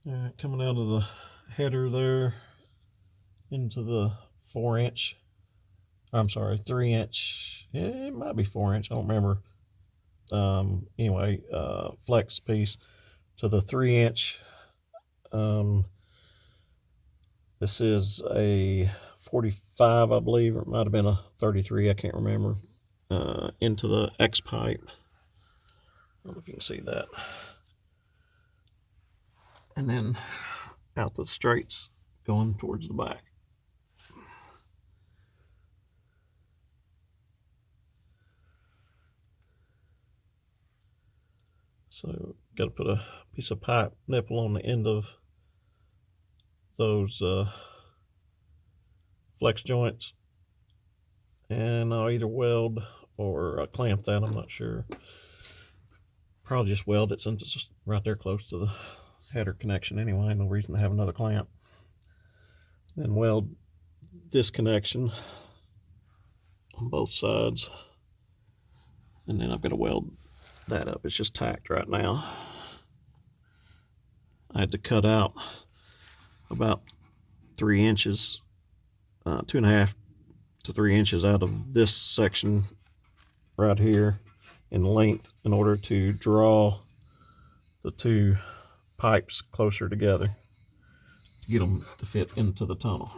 All right, coming out of the header there into the 4-inch. I'm sorry, 3-inch. Yeah, it might be 4-inch. I don't remember. Anyway, flex piece to the 3-inch. This is a 45, I believe, or it might have been a 33. I can't remember. Into the X pipe. I don't know if you can see that. And then out the straights going towards the back. So got to put a piece of pipe nipple on the end of those flex joints, and I'll either weld or clamp that. I'm not sure. Probably just weld it since it's just right there close to the header connection anyway. No reason to have another clamp. Then weld this connection on both sides, and then I've got to weld that up. It's just tacked right now. I had to cut out about 3 inches, 2.5 to 3 inches out of this section right here in length in order to draw the two pipes closer together to get them to fit into the tunnel.